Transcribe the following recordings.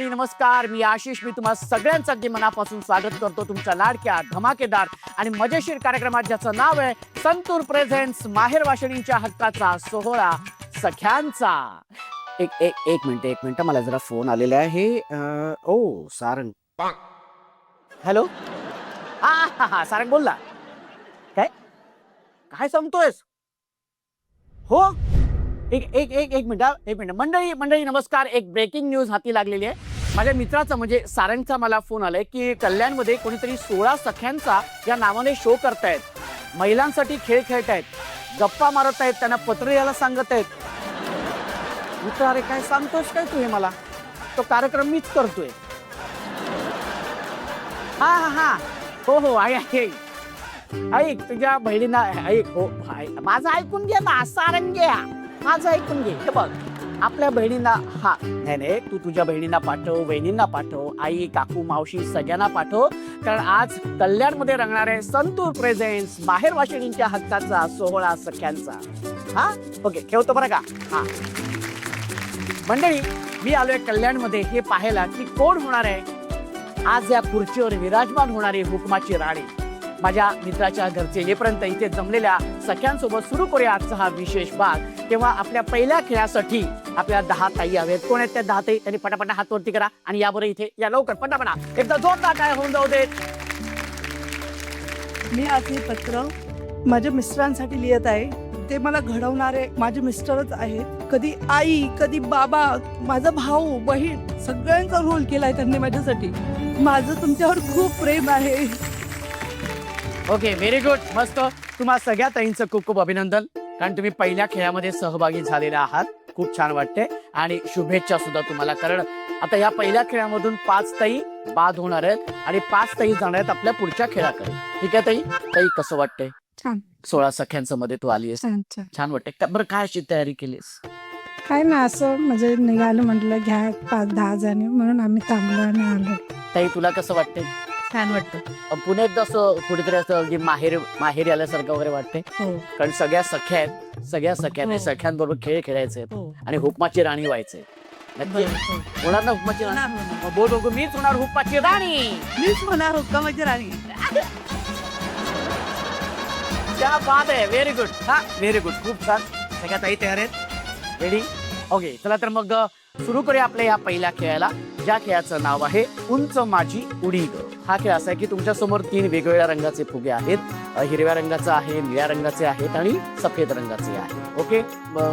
नमस्कार, मी आशिष. मी तुम्हा सगळ्यांचं अगदी मनापासून स्वागत करतो तुमच्या लाडक्या, धमाकेदार आणि मजेशीर कार्यक्रमात, ज्याचं नाव आहे संतूर प्रेझेंट्स माहेर वाशिणींच्या हक्काचा सोहळा सख्यांचा. एक मिनिट, मला जरा फोन आलेला आहे. ओ सारंग. हॅलो. हा सारंग बोल ना. काय काय सांगतोयस? हो, एक मिनिट. मंडळी नमस्कार. एक ब्रेकिंग न्यूज हाती लागलेली आहे. माझ्या मित्राचा म्हणजे सारंगचा मला फोन आलाय की कल्याणमध्ये कोणीतरी 16 सख्यांचा या नावाने शो करतायत. महिलांसाठी खेळ खेळतायत, गप्पा मारत आहेत, त्यांना पत्र यायला सांगत आहेत. मित्र, अरे काय सांगतोस काय तू? हे मला तो कार्यक्रम मीच करतोय. हा हो ऐक, तुझ्या बहिणींना ऐक. हो, माझं ऐकून घे ना सारंग्या, माझं ऐकून घे. हे बघ, आपल्या बहिणींना नाही, तू तुझ्या बहिणींना पाठव, बहिणींना पाठव, आई, काकू, मावशी सगळ्यांना पाठव. कारण आज कल्याणमध्ये रंगणारे संतूर प्रेझेंट्स माहेर वाशिणींच्या हक्काचा सोहळा सख्यांचा. ओके, ठेवतो बरं का. मंडळी, मी आलोय कल्याणमध्ये हे पाहायला की कोण होणार आहे आज या खुर्चीवर विराजमान होणारी हुकमाची राणी. माझ्या मित्राच्या घरचे येपर्यंत इथे जमलेल्या सख्यांसोबत सुरू करूया आजचा हा विशेष भाग. तेव्हा आपल्या पहिल्या खेळासाठी आपल्या 10 ताई हवेत. कोण आहेत त्या 10 ताई? त्यांनी पटापटा हात वरती करा आणि या बरं इथे या, लवकर पटापटा. एकदा जोरदार काय होऊन जाऊ देत. मी आज हे पत्र माझ्या मिस्टरांसाठी लिहित आहे. ते मला घडवणारे माझे मिस्टरच आहेत. कधी आई, कधी बाबा, माझा भाऊ, बहीण, सगळ्यांचा रोल केलाय त्यांनी माझ्यासाठी. माझं तुमच्यावर खूप प्रेम आहे. ओके, व्हेरी गुड, मस्त. तुम्हा सगळ्या ताईंचं खूप खूप अभिनंदन, कारण तुम्ही पहिल्या खेळामध्ये सहभागी झालेला आहात. खूप छान वाटते आणि शुभेच्छा सुद्धा तुम्हाला. कारण आता या पहिल्या खेळामधून 5 ताई बाद होणार आहेत आणि 5 ताई जाणार आहेत आपल्या पुढच्या खेळाकडे. ठीक आहे ताई, कसं वाटतंय? छान. 16 सख्यांचं मध्ये तू आलीस, छान वाटतंय. बरं, काय अशी तयारी केलीस? काय ना, असं म्हणजे निघालं, म्हटलं घ्या 5-10 जणी, म्हणून आम्ही थांबलो आणि आलो. ताई, तुला कसं वाटतंय? छान वाटतं. पुण्यात असं कुठेतरी असं माहेर आल्यासारखं वगैरे वाटतंय. कारण सगळ्या सख्या आहेत, सख्यांबरोबर खेळ खेळायचे आणि हुकमाची राणी व्हायचंय. नक्की होणार ना हुकमाची राणी? बोल बघू, मीच होणार हुकमाची राणी. मीच होणार हुक्कामाची राणी. क्या बात आहे, व्हेरी गुड. व्हेरी गुड, खूप छान. सगळ्या ताई तयार आहेत, रेडी? ओके, चला तर मग सुरू करूया आपल्या या पहिल्या खेळाला, ज्या खेळाचं नाव आहे उंच माझी उडी ग. हा खेळ असा आहे की तुमच्या समोर 3 वेगवेगळ्या रंगाचे फुगे आहेत. हिरव्या रंगाचे आहे, निळ्या रंगाचे आहेत आणि सफेद रंगाचे आहे. ओके,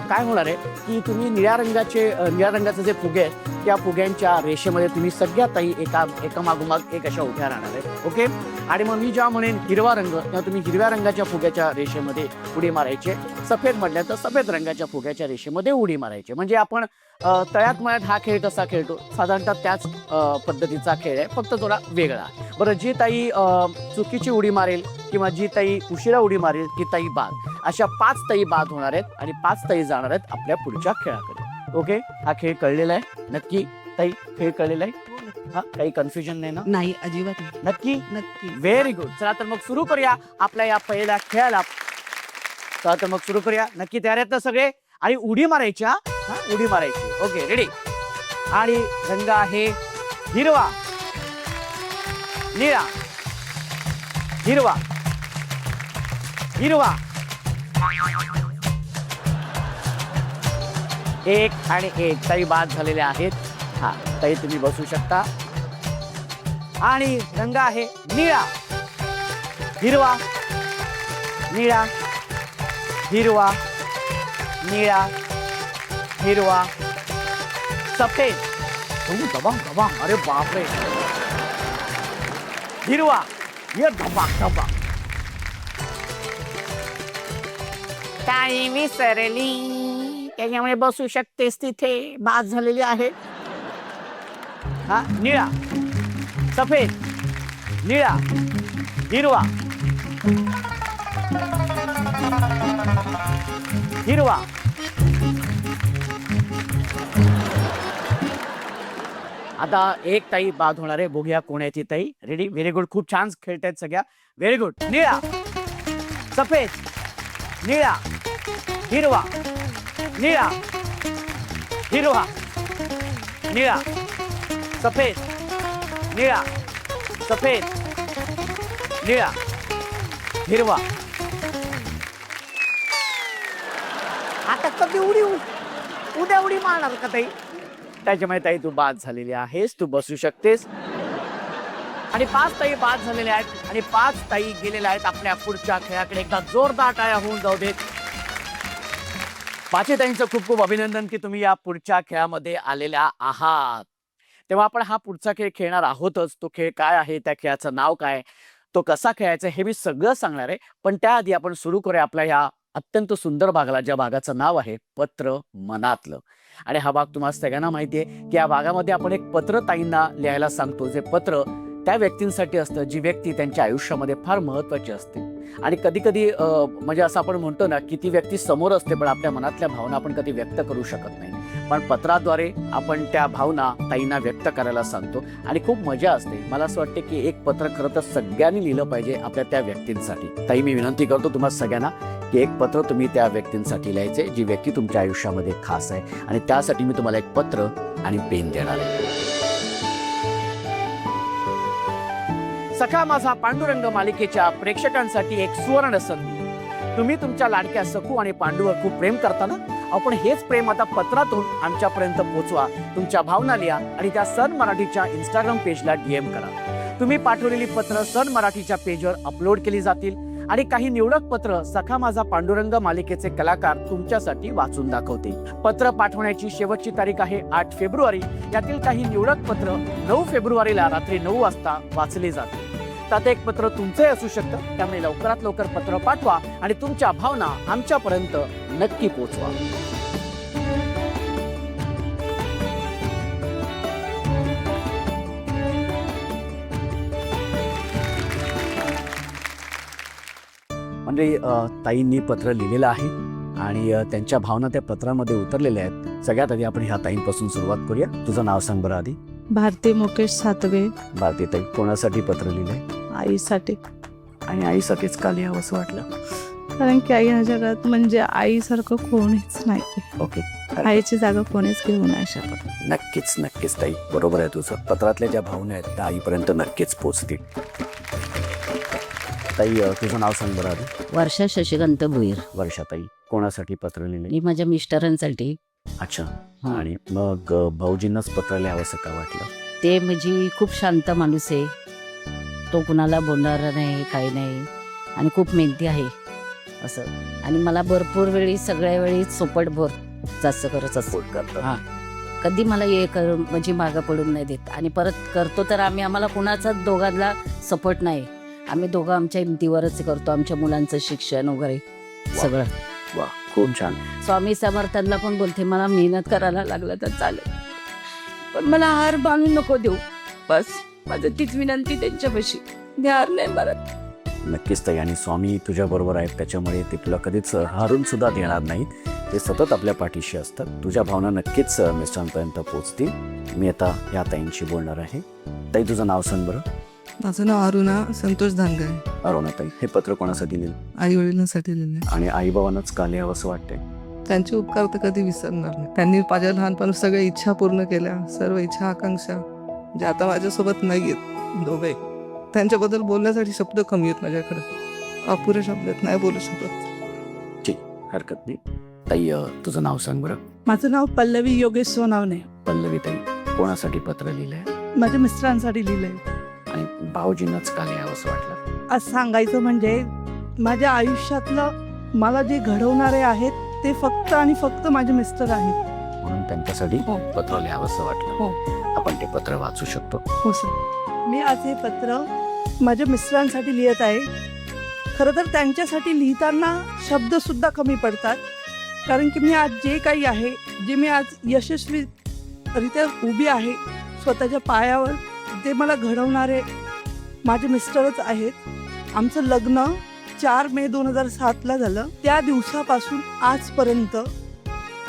काय होणार आहे की तुम्ही निळ्या रंगाचे जे फुगे आहेत त्या फुग्यांच्या रेषेमध्ये तुम्ही सगळ्या ताई एका मागोमाग एक अशा उभ्या राहणार आहेत. ओके, आणि मग मी जेव्हा म्हणेन हिरवा रंग, तेव्हा तुम्ही हिरव्या रंगाच्या फुग्याच्या रेषेमध्ये उडी मारायचे. सफेद म्हटलं तर सफेद रंगाच्या फुग्याच्या रेषेमध्ये उडी मारायचे. म्हणजे आपण तळ्यात मळ्यात हा खेळ कसा खेळतो साधारणतः त्याच पद्धतीचा खेळ आहे, फक्त थोडा वेगळा. बरं, जी ताई चुकीची उडी मारेल किंवा जी ताई उशिरा उडी मारेल ती ताई बाद. अशा 5 ताई बाद होणार आहेत आणि 5 ताई जाणार आहेत आपल्या पुढच्या खेळाकडे. ओके, हा खेळ कळलेला आहे? नक्की ताई, खेळ कळलेला आहे? काही कन्फ्युजन नाही ना? नाही, अजिबात नाही. नक्की. Very good. चला तर मग सुरू करूया आपल्या या पहिल्या खेळाला. चला तर मग सुरू करूया. नक्की तयार आहेत ना सगळे? आणि उडी मारायच्या. उडी मारायची. Okay, ready? आणि रंग आहे हिरवा, निळा, हिरवा, एक आणि एक ताई बाद झालेले आहेत. ताई तुम्ही बसू शकता. आणि रंग आहे निळा, हिरवा, निळा, हिरवा, निळा, हिरवा, सफेद. दबांग. अरे बापरे. हिरवा, ये धबाक. ताई विसरली, त्याच्यामुळे बसू शकतेस तिथे, बाद झालेली आहे. निळा, सफेद, निळा, हिरवा, हिरवा. आता एक ताई बाद होणार आहे. बघूया कोण आहे ती ताई. रेडी? व्हेरी गुड, खूप छान खेळतायत सगळ्या. Very good. निळा, सफेद, निळा, हिरवा, निळा, हिरवा, निळा, सफेद, निळा, सफेद, निळा, हिरवा. आता कधी उद्या उडी मारणार का ताई? त्याच्यामुळे ताई तू बाद झालेली आहेस, तू बसू शकतेस. आणि 5 ताई बाद झालेल्या आहेत आणि 5 ताई गेलेल्या आहेत आपल्या पुढच्या खेळाकडे. एकदा जोरदार टाळ्या होऊन जाऊ देत. 5 ताईंचं खूप खूप अभिनंदन की तुम्ही या पुढच्या खेळामध्ये आलेल्या आहात. तेव्हा आपण हा पुढचा खेळ खेळणार आहोतच. तो खेळ काय आहे, त्या खेळाचं नाव काय, तो कसा खेळायचा हे मी सगळं सांगणार आहे. पण त्याआधी आपण सुरू करूया आपल्या ह्या अत्यंत सुंदर भागाला, ज्या भागाचं नाव आहे पत्र मनातलं. आणि हा भाग तुम्हाला सगळ्यांना माहिती आहे की या भागामध्ये आपण एक पत्र ताईंना लिहायला सांगतो. जे पत्र त्या व्यक्तींसाठी असतं जी व्यक्ती त्यांच्या आयुष्यामध्ये फार महत्त्वाची असते. आणि कधी कधी म्हणजे असं आपण म्हणतो ना की ती व्यक्ती समोर असते पण आपल्या मनातल्या भावना आपण कधी व्यक्त करू शकत नाही. पण पत्राद्वारे आपण त्या भावना ताईंना व्यक्त करायला सांगतो आणि खूप मजा असते. मला असं वाटतं की एक पत्र खरं तर सगळ्यांनी लिहिलं पाहिजे आपल्या त्या व्यक्तींसाठी. ताई मी विनंती करतो तुम्हाला सगळ्यांना की एक पत्र तुम्ही त्या व्यक्तींसाठी लिहायचे जी व्यक्ती तुमच्या आयुष्यामध्ये खास आहे. आणि त्यासाठी मी तुम्हाला एक पत्र आणि पेन देणार आहे. सखा माझा पांडुरंग मालिकेच्या प्रेक्षकांसाठी एक सुवर्ण संधी. तुम्ही तुमच्या लाडक्या सखू आणि पांडूवर खूप प्रेम करता ना? आपण हेच प्रेम आता पत्रातून आमच्यापर्यंत पोहोचवा. तुमच्या भावना लिहा आणि त्या सन मराठीच्या इंस्टाग्राम पेजला DM करा. तुम्ही पाठवलेली पत्र सन मराठीच्या पेजवर अपलोड केली जातील आणि काही निवडक पत्र सखा माझा पांडुरंग मालिकेचे कलाकार तुमच्यासाठी वाचून दाखवतील. पत्र पाठवण्याची शेवटची तारीख आहे 8 फेब्रुवारी. यातील काही निवडक पत्र 9 फेब्रुवारीला रात्री 9 वाजता वाचले जातील. त्यात एक पत्र तुमचंही असू शकतं. त्यामुळे लवकरात लवकर पत्र पाठवा आणि तुमच्या भावना आमच्यापर्यंत नक्की पोहोचवा. म्हणजे ताईंनी पत्र लिहिलेलं आहे आणि त्यांच्या भावना त्या पत्रामध्ये उतरलेल्या आहेत. सगळ्यात आधी आपण ह्या ताईंपासून सुरुवात करूया. तुझं नाव सांग बरं आधी. भारती मुकेश सातवे. भारती ताई, कोणासाठी पत्र लिहिलंय? आईसाठी. आणि आईसाठीच का लिहावं असं वाटलं? कारण की आई या जगात म्हणजे आईसारखं कोणीच नाही. ओके, आईची जागा कोणीच घेऊ नाही शकत. नक्कीच नक्कीच ताई, बरोबर आहे तुझं. पत्रातल्या ज्या भावना आहेत त्या आईपर्यंत नक्कीच पोचतील. ताई तुझं नाव सांग बरं आधी. वर्षा शशिकांत भुईर. वर्षाताई, कोणासाठी पत्र लिहिले? मी माझ्या मिस्टरांसाठी. अच्छा. हा. आणि मग भाऊजींनाच पत्र लिहावंसं का वाटलं? ते म्हणजे खूप शांत माणूस आहे. तो कुणाला बोलणारा नाही, काही नाही आणि खूप मेहनती आहे असं. आणि मला भरपूर वेळी सगळ्या वेळी सोपट भर जास्त करत असतो. सपोर्ट करतात. हां, कधी मला हे कर म्हणजे मागं पडून नाही देत. आणि परत करतो तर आम्हाला कुणाचा दोघांना सपोर्ट नाही. आम्ही दोघं आमच्या हिमतीवरच करतो. आमच्या मुलांचं शिक्षण वगैरे सगळं. वा, खूप छान. स्वामी समर्थांना पण बोलते मला मेहनत करायला लागलं तर चालेल, पण मला हार बांधून नको देऊ. बस माझं तीच विनंती त्यांच्यापाशी. मी हार नाही मारत. नक्कीच ताई. आणि स्वामी तुझ्या बरोबर आहेत त्याच्यामुळे ते तुला कधीच हारून सुद्धा देणार नाहीत. ते सतत आपल्या पाठीशी असतात. तुझ्या भावना नक्कीच मिस्टरांपर्यंत पोहोचतील. मी आता या ताईंशी बोलणार आहे. ताई तुझं नाव सांग बरं. माझं नाव अरुणा संतोष धानगे. अरुणा ताई, हे पत्र कोणासाठी लिहिलं? आई वडिलांसाठी लिहिले. आणि आई बाबांनाच का लिहावं असं वाटतंय? त्यांचे उपकार तर कधी विसरणार नाही. त्यांनी माझ्या लहानपणी सगळ्या इच्छा पूर्ण केल्या. सर्व इच्छा आकांक्षा जे आता माझ्यासोबत नाही आहेत दोघे. त्यांच्याबद्दल बोलण्यासाठी शब्द कमी आहेत माझ्याकडे. अपुरे शब्द आहेत, नाही बोलू शकत. ठीक, हरकत नाही. ताई तुझं नाव सांग बरं. माझं नाव पल्लवी योगेश सोनावणे. पल्लवी ताई, कोणासाठी पत्र लिहिलंय? माझ्या मिस्टरांसाठी लिहिलंय. आणि भाऊजींनाच का लिहावं असं वाटलं? आज सांगायचं म्हणजे माझ्या आयुष्यातलं मला जे घडवणारे आहेत ते फक्त आणि फक्त माझे मिस्टर आहेत. म्हणून त्यांच्यासाठी हो. पत्र लिहावं असं वाटलं. हो. आपण ते पत्र वाचू शकतो. हो सर. मी आज हे पत्र माझ्या मिस्टरांसाठी लिहित आहे. खरं तर त्यांच्यासाठी लिहिताना शब्दसुद्धा कमी पडतात. कारण की मी आज जे काही आहे, जे मी आज यशस्वीरित्या उभी आहे स्वतःच्या पायावर, ते मला घडवणारे माझे मिस्टरच आहेत. आमचं लग्न 4 मे 2007ला झालं. त्या दिवसापासून आजपर्यंत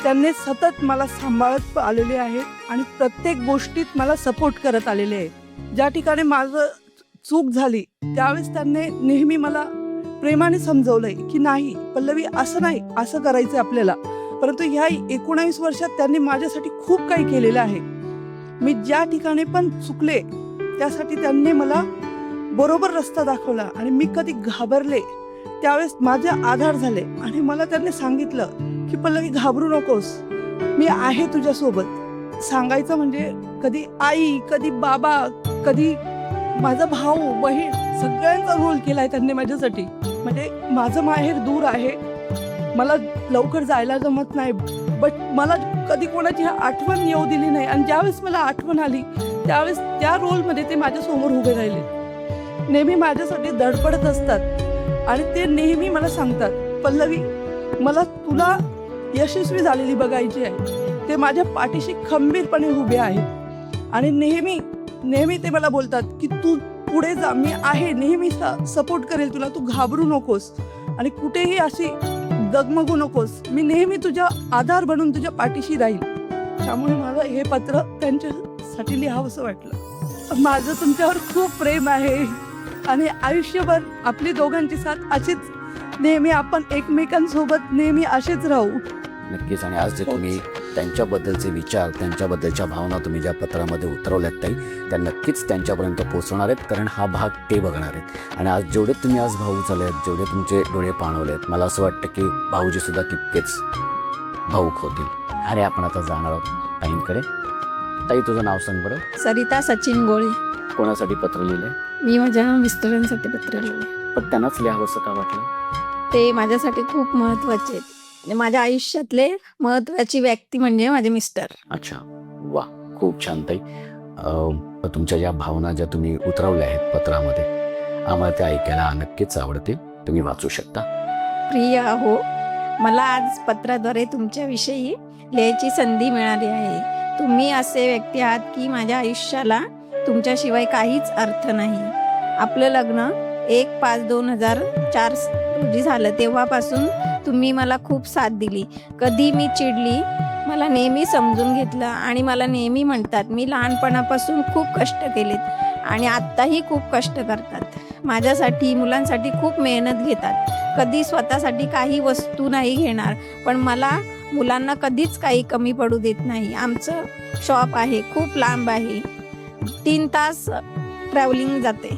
त्यांनी सतत मला सांभाळत आलेले आहेत आणि प्रत्येक गोष्टीत मला सपोर्ट करत आलेले आहेत. ज्या ठिकाणी माझं चूक झाली त्यावेळेस त्यांनी नेहमी मला प्रेमाने समजवलंय की नाही पल्लवी, असं नाही, असं करायचं आपल्याला. परंतु ह्या 19 वर्षात त्यांनी माझ्यासाठी खूप काही केलेलं आहे. मी ज्या ठिकाणी पण चुकले त्यासाठी त्यांनी मला बरोबर रस्ता दाखवला आणि मी कधी घाबरले त्यावेळेस माझे आधार झाले आणि मला त्यांनी सांगितलं की पल्लवी घाबरू नकोस, मी आहे तुझ्यासोबत. सांगायचं म्हणजे कधी आई, कधी बाबा, कधी माझा भाऊ, बहीण सगळ्यांचा रोल केलाय त्यांनी माझ्यासाठी. म्हणजे माझं माहेर दूर आहे, मला लवकर जायला जमत नाही, बट मला कधी कोणाची आठवण येऊ दिली नाही. आणि ज्यावेळेस मला आठवण आली त्यावेळेस त्या रोलमध्ये ते माझ्यासमोर उभे राहिले, नेहमी माझ्यासाठी धडपडत असतात आणि ते नेहमी मला सांगतात, पल्लवी मला तुला यशस्वी झालेली बघायची आहे. ते माझ्या पाठीशी खंबीरपणे उभे आहेत आणि नेहमी नेहमी ते मला बोलतात की तू पुढे जा, मी आहे, नेहमी सपोर्ट करेल तुला, तू घाबरू नकोस आणि कुठेही अशी डगमगू नकोस, मी नेहमी तुझ्या आधार बनून तुझ्या पाठीशी राहील. त्यामुळे मला हे पत्र त्यांच्यासाठी लिहावंसं वाटलं. माझं तुमच्यावर खूप प्रेम आहे आणि आयुष्यभर आपली दोघांची साथ अशीच नेहमी आपण एकमेकांसोबत नेहमी असेच राहू. नक्कीच. आणि आज जे तुम्ही त्यांच्याबद्दलचे विचार, त्यांच्याबद्दलच्या भावना तुम्ही ज्या पत्रामध्ये उतरवल्यात ताई, त्या नक्कीच त्यांच्यापर्यंत पोहोचवणार आहेत, कारण हा भाग ते बघणार आहेत. आणि आज जेवढे तुम्ही आज भाऊक झाले आहेत, जेवढे तुमचे डोळे पाणवले आहेत, मला असं वाटतं की भाऊजी सुद्धा तितकेच भाऊक होतील. आणि आपण आता जाणार आहोत ताईंकडे. ताई, तुझं नाव सांग बरं. सरिता सचिन गोळे. कोणासाठी पत्र लिहिलंय? मी माझ्या मिस्टरांसाठी पत्र लिहिले. पण त्यांनाच लिहावंसं का वाटलं? ते माझ्यासाठी खूप महत्वाचे आहेत. म्हणजे माझ्या आयुष्यातले महत्वाची व्यक्ती म्हणजे माझे मिस्टर. अच्छा, वा, खूप छान ताई. तुमच्या ज्या भावना ज्या तुम्ही उतरवल्या आहेत पत्रामध्ये, आम्हाला त्या ऐकायला नक्कीच आवडतील. तुम्ही वाचू शकता. प्रिय हो, मला आज पत्राद्वारे तुमच्याविषयी लिहायची संधी मिळाली आहे. तुम्ही असे व्यक्ती आहात की माझ्या आयुष्याला तुमच्याशिवाय काहीच अर्थ नाही. आपलं लग्न 1/5/2004 रोजी झालं. तेव्हापासून तुम्ही मला खूप साथ दिली. कधी मी चिडली, मला नेहमी समजून घेतलं आणि मला नेहमी म्हणतात मी लहानपणापासून खूप कष्ट केलेत आणि आत्ताही खूप कष्ट करतात. माझ्यासाठी, मुलांसाठी खूप मेहनत घेतात. कधी स्वतःसाठी काही वस्तू नाही घेणार, पण मला मुलांना कधीच काही कमी पडू देत नाही. आमचं शॉप आहे, खूप लांब आहे, 3 तास ट्रॅव्हलिंग जाते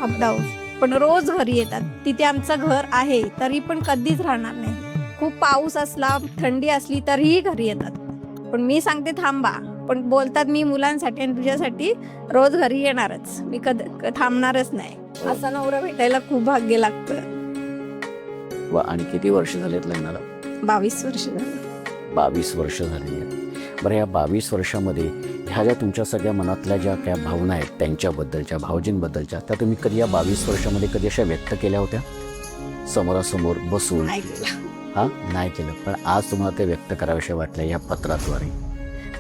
अपडाऊन, पण रोज घरी येतात. तिथे आमचं घर आहे तरी पण कधीच राहणार नाही. खूप पाऊस असला, थंडी असली तरीही घरी येतात. पण मी सांगते थांबा, पण बोलतात मी मुलांसाठी आणि तुझ्यासाठी रोज घरी येणारच, मी थांबणारच नाही. असा नवरा भेटायला खूप भाग्य लागतं. वा. आणि किती वर्ष झालेत लग्नाला? 22 वर्ष झाली. 22 वर्ष झालेली आहेत. बरं, या 22 वर्षामध्ये ह्या ज्या तुमच्या सगळ्या मनातल्या ज्या काय भावना आहेत त्यांच्याबद्दलच्या, भाऊजींबद्दलच्या, त्या तुम्ही कधी या 22 वर्षामध्ये कधी अशा व्यक्त केल्या होत्या समोरासमोर बसून? हां, नाही केलं. पण आज तुम्हाला ते व्यक्त कराविषयी वाटलं या पत्राद्वारे.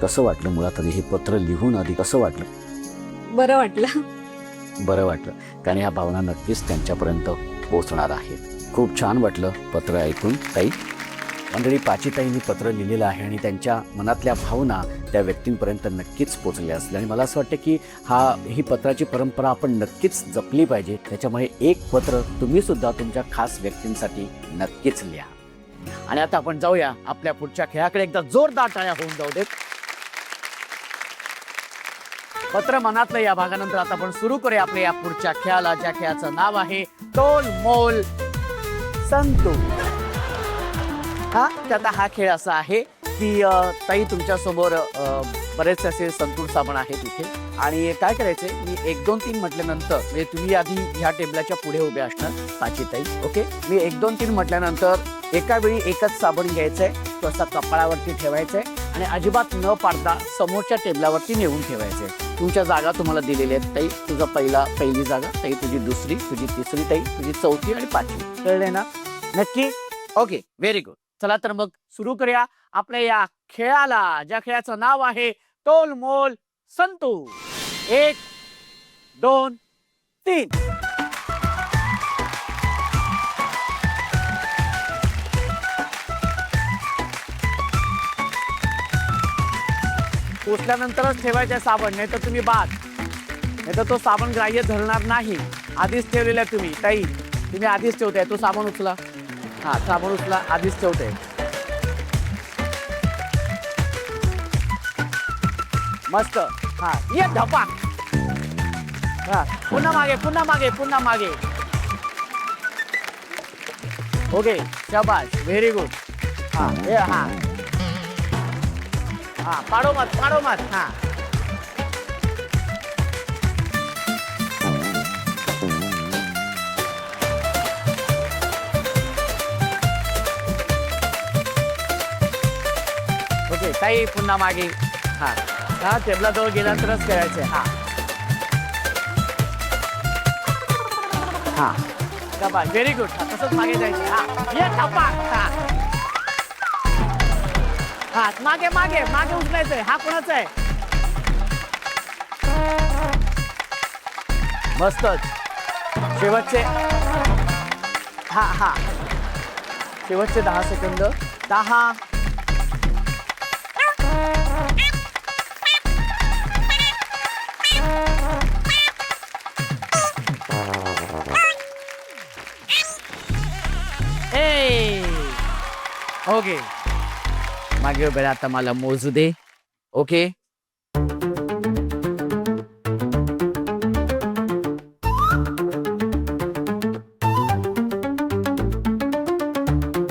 कसं वाटलं मुळात आधी हे पत्र लिहून? आधी कसं वाटलं? बरं वाटलं. बरं वाटलं, कारण ह्या भावना नक्कीच त्यांच्यापर्यंत पोहोचणार आहेत. खूप छान वाटलं पत्र ऐकून ताई. मंडळी, पाचीताईंनी पत्र लिहिलेलं आहे आणि त्यांच्या मनातल्या भावना त्या व्यक्तींपर्यंत नक्कीच पोचल्या असल्या. आणि मला असं वाटतं की ही पत्राची परंपरा आपण नक्कीच जपली पाहिजे. त्याच्यामुळे एक पत्र तुम्ही सुद्धा तुमच्या खास व्यक्तींसाठी नक्कीच लिहा. आणि आता आपण जाऊया आपल्या पुढच्या खेळाकडे. एकदा जोरदार टाळ्या होऊन जाऊ देत. पत्र मनातलं या भागानंतर आता आपण सुरू करूया आपल्या या पुढच्या खेळाला, ज्या खेळाचं नाव आहे तोल मोल संतू. आता हा खेळ असा आहे की ताई तुमच्या समोर बरेच असे संतूर साबण आहेत इथे. आणि काय करायचंय, मी 1 2 3 म्हटल्यानंतर, म्हणजे तुम्ही आधी ह्या टेबलाच्या पुढे उभे असणार पाचीताई. ओके, मी 1 2 3 म्हटल्यानंतर एका वेळी एकच साबण घ्यायचंय, तो असा कपाळावरती ठेवायचंय आणि अजिबात न पाडता समोरच्या टेबलावरती नेऊन ठेवायचंय. तुमच्या जागा तुम्हाला दिलेल्या आहेत ताई. तुझा पहिली जागा ताई, तुझी दुसरी, तुझी तिसरी ताई, तुझी चौथी आणि 5वी. कळले ना? नक्की? Okay, very good. चला तर मग सुरू करूया आपल्या या खेळाला, ज्या खेळाचं नाव आहे तोल मोल संतू. 1 2 3. पोचल्यानंतरच ठेवायचे साबण, नाही तर तुम्ही बाद, नाही तर तो साबण ग्राह्य धरणार नाही. आधीच ठेवलेला तुम्ही ताई, तुम्ही आधीच ठेवताय. तो साबण उचला. हा, साबण उचला, आधीच ठेवते. मस्त. हा ये धपाक. हा पुन्हा मागे पुन्हा मागे पुन्हा मागे. ओके शाबाश व्हेरी गुड. हा हे हा हा पाडोमत हा. ओके ताई पुन्हा मागे. हा हा टेबलाजवळ गेला तरच करायचंय. हा हा शाबाश व्हेरी गुड. तसंच मागे जायचं. हा ये धपाक. हा हा मागे मागे मागे उचलायचंय. हा कोणाचा आहे? मस्तच. शेवटचे हा शेवटचे 10 सेकंद. 10 ओके मागे उभे राहा. आता मला मोजू दे. ओके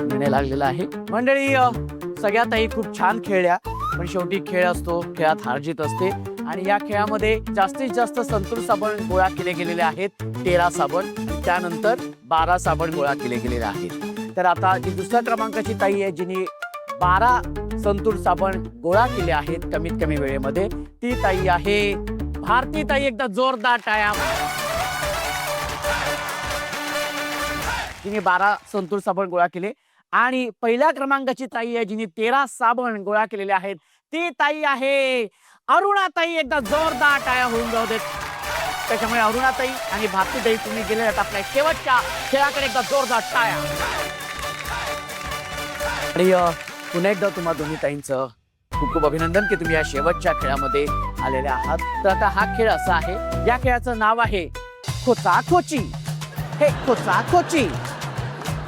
निर्णय लागलेला आहे. मंडळी सगळ्यात ताई खूप छान खेळल्या, पण शेवटी खेळ असतो, खेळात हार जीत असते. आणि या खेळामध्ये जास्तीत जास्त संतूर साबण गोळा केले गेलेले आहेत 13 साबण. त्यानंतर 12 साबण गोळा केले गेलेले आहेत. तर आता जी दुसऱ्या क्रमांकाची ताई आहे जिने 12 संतूर साबण गोळा केले आहेत कमीत कमी वेळेमध्ये, ती ताई आहे भारती ताई. एकदा जोरदार टाळ्या. तिने 12 संतूर साबण गोळा केले. आणि पहिल्या क्रमांकाची ताई आहे जिने 13 साबण गोळा केलेले आहेत, ती ताई आहे अरुणाताई. एकदा जोरदार टाळ्या होऊन जाऊ देत. त्याच्यामुळे अरुणाताई आणि भारतीताई तुम्ही गेले आहेत आपल्या शेवटच्या खेळाकडे. एकदा जोरदार टाळ्या. आणि पुन्हा एकदा तुम्हा दोन्ही ताईंचं खूप खूप अभिनंदन की तुम्ही या शेवटच्या खेळामध्ये आलेल्या आहात. तर आता हा खेळ असा आहे, या खेळाचं नाव आहे खोचाखोची. हे खोचाखोची.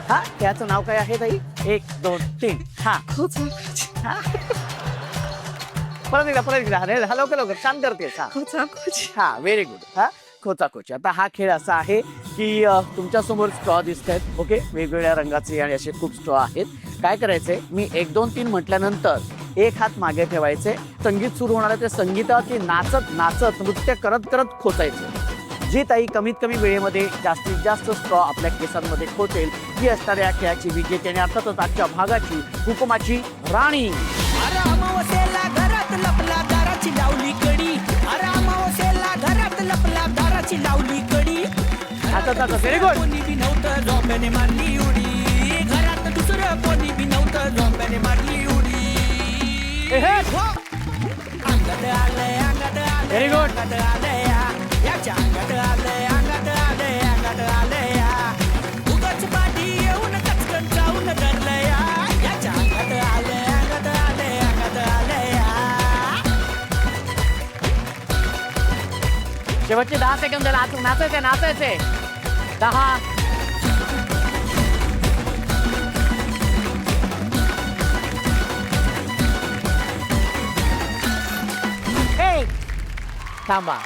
हा खेळाचं नाव काय आहे ताई? 1 2 3 हा परत एकदा अरे लवकर छान करतेस. हा व्हेरी गुड. हा खोचाखोची. आता हा खेळ असा आहे की तुमच्या समोर स्ट्रॉ दिसत आहेत. ओके वेगवेगळ्या रंगाचे आणि असे खूप स्ट्रॉ आहेत. काय करायचंय, मी 1 2 3 म्हटल्यानंतर एक हात मागे ठेवायचे. संगीत सुरू होणार आहे, ते संगीतावरती नाचत नाचत नृत्य करत करत खोचायचं. जी ताई कमीत कमी वेळेमध्ये जास्तीत जास्त स्ट्रॉ आपल्या केसांमध्ये खोचेल ही असणाऱ्या या खेळाची विजेती आणि अर्थातच आजच्या भागाची हुकुमाची राणी. घरात लपला दाराची लावली कडी. अरामावसेला घरात लपला दाराची लावली कडी. आता व्हेरी गुड. कोणी बी नव्हतं झोंब्याने मारली उडी. घरात दुसरं कोणी बी नव्हतं झोंब्याने मारली उडी. अंगात आलंय अंगात आलंय. Very good. अंगात आलंय याच्या अंगात आलंय अंगात आलंय अंगात आलंय. उगाच पाठी येऊन कचकन जाऊन धरलंय. याच्या अंगात आलंय अंगात आलंय अंगात आलंय. शेवटचे 10 सेकंद. नाचायचे 10 थांबा.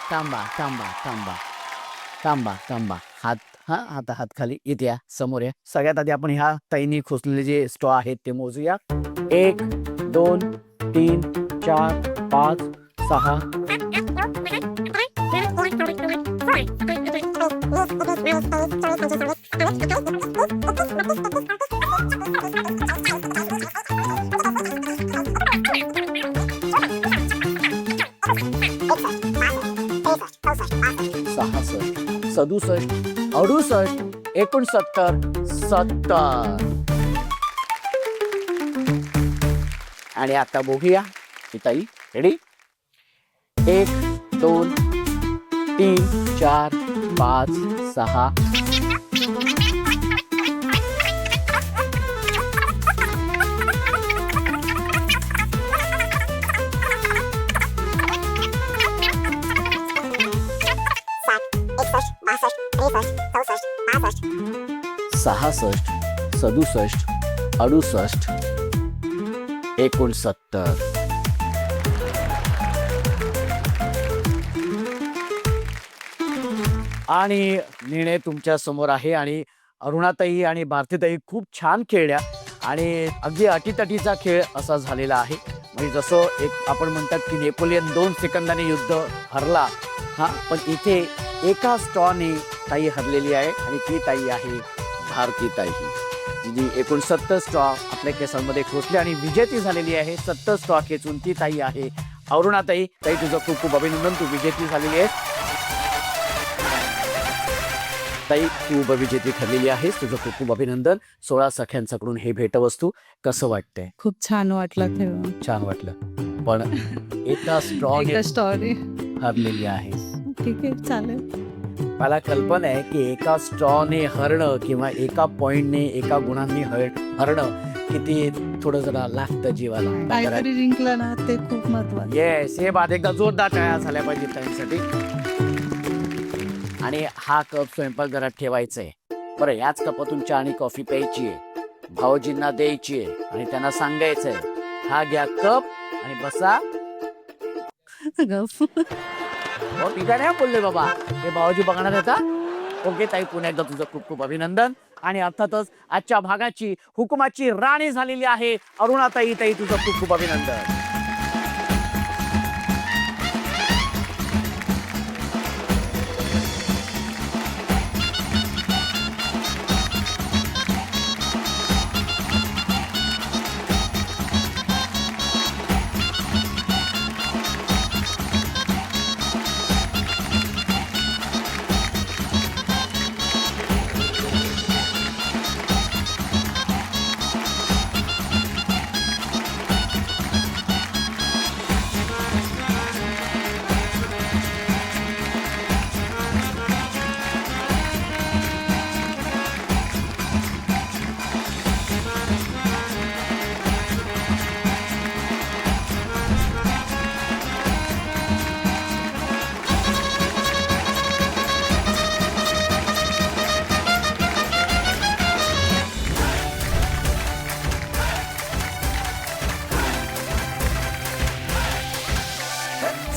हात खाली. इथे या, समोर या. सगळ्यात आधी आपण ह्या ताईंनी खोचलेले जे स्ट्रॉ आहेत ते मोजूया. 1 2 3 4 5 6 67 68 69 70. आणि आता बघूया ही ताई. रेडी? 1 2 3 4 5 6 66 67 68 69. आणि निर्णय तुमच्या समोर आहे आणि अरुणाताई आणि भारतीताई खूप छान खेळल्या आणि अगदी अटीतटीचा खेळ असा झालेला आहे. म्हणजे जसं एक आपण म्हणतात की नेपोलियन 2 सेकंदाने युद्ध हरला, हा, पण इथे एका स्ट्रॉने ताई हरलेली आहे आणि ती ताई आहे भारतीताई. जी एकूण 70 स्ट्रॉ आपल्या केसांमध्ये खोचले आणि विजेती झालेली आहे. 70 स्ट्रॉ खेचून ती ताई आहे अरुणाताई. ताई तुझं खूप खूप अभिनंदन, तू विजेती झालेली आहे. ताई तू उपविजेती ठरलेली आहेस, तुझं खूप खूप अभिनंदन. 16 सख्यांच्याकडून हे भेटवस्तू. कसं वाटतंय? खूप छान वाटलं खेळून. छान वाटलं, पण एका स्ट्रॉने एका स्टोरी हरलेली आहे. ठीक आहे, चालेल. मला कल्पना आहे की एका स्ट्रॉने हरणं किंवा एका पॉइंटने एका गुणांनी हरणं किती थोडं जरा लागतं जीवाला. काहीतरी जिंकलं ना ते खूप महत्वाचं. येस, हे बाद एकदा जोरदार टाळ्या झाल्या पाहिजे त्यांसाठी. आणि हा कप स्वयंपाकघरात ठेवायचा आहे. बरं, याच कपातून चहा आणि कॉफी प्यायची आहे, भाऊजींना द्यायची आहे आणि त्यांना सांगायचंय हा घ्या कप आणि बसा. हो, मी काय नाही बोलले बाबा, हे भाऊजी बघणार आता. ओके ताई, पुन्हा एकदा तुझं खूप खूप अभिनंदन. आणि अर्थातच आजच्या भागाची हुकुमाची राणी झालेली आहे अरुणाताई. ताई तुझं खूप खूप अभिनंदन.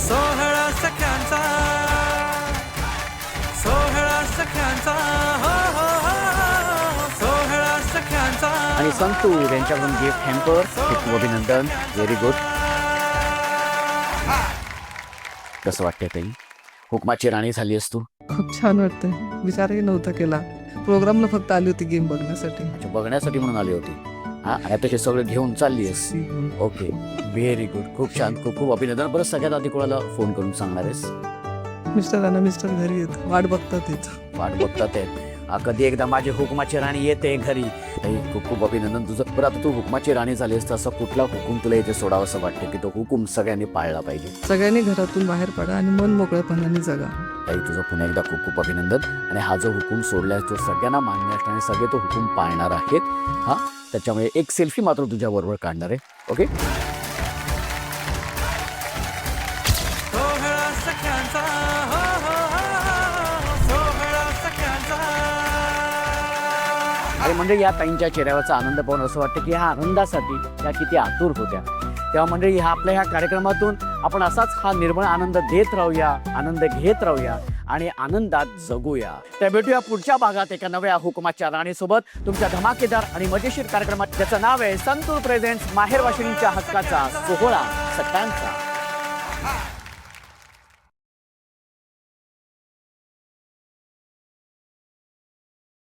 सोहळा सख्यांचा, सोहळा सख्यांचा, हो हो हो, सोहळा सख्यांचा. आणि संतूर यांच्याकडून गिफ्ट हॅम्पर. खूप खूप अभिनंदन, व्हेरी गुड. कसं वाटतंय ताई, हुकमाची राणी झाली तू? खूप छान वाटतंय. विचारही नव्हता केला. प्रोग्रामला फक्त आली होती गेम बघण्यासाठी. अच्छा, बघण्यासाठी म्हणून आली होती. हा, आता हे सगळं घेऊन चालली आहेस. ओके, व्हेरी गुड, खूप छान, खूप खूप अभिनंदन. बरं, सगळ्यात आधी कोणाला फोन करून सांगणार आहेस? मिस्टर घरी येत वाट बघतात येत. वाट बघतात आहेत. कधी एकदा माझी हुकमाची राणी येते घरी. ताई खूप खूप अभिनंदन तुझं. बरं, आता तू हुकमाची राणी झालीस तर असा कुठला हुकूम तुला इथे सोडावं असं वाटतं की तो हुकूम सगळ्यांनी पाळला पाहिजे? सगळ्यांनी घरातून बाहेर पडा आणि मन मोकळेपणाने जगा. ताई तुझं पुन्हा एकदा खूप खूप अभिनंदन. आणि हा जो हुकूम सोडलाय तो सगळ्यांना मान्य असणार आणि सगळे तो हुकूम पाळणार आहेत. हा, त्याच्यामुळे एक सेल्फी मात्र तुझ्या बरोबर काढणार आहे. ओके, सोहळा सख्यांचा, हो हो हो, सोहळा सख्यांचा. आणि म्हणजे या ताईंच्या चेहऱ्यावरचा आनंद पाहून असं वाटतं की ह्या आनंदासाठी त्या किती आतुर होत्या. तेव्हा म्हणजे ह्या कार्यक्रमातून आपण असाच हा निर्मळ आनंद देत राहूया, आनंद घेत राहूया आणि आनंदात जगूया. तर भेटूया पुढच्या भागात एका नव्या हुकुमाच्या राणीसोबत तुमच्या धमाकेदार आणि मजेशीर कार्यक्रमात, ज्याचं नाव आहे संतूर प्रेझेंट्स माहेर वाशिनीच्या हक्काचा सोहळा सख्यांचा.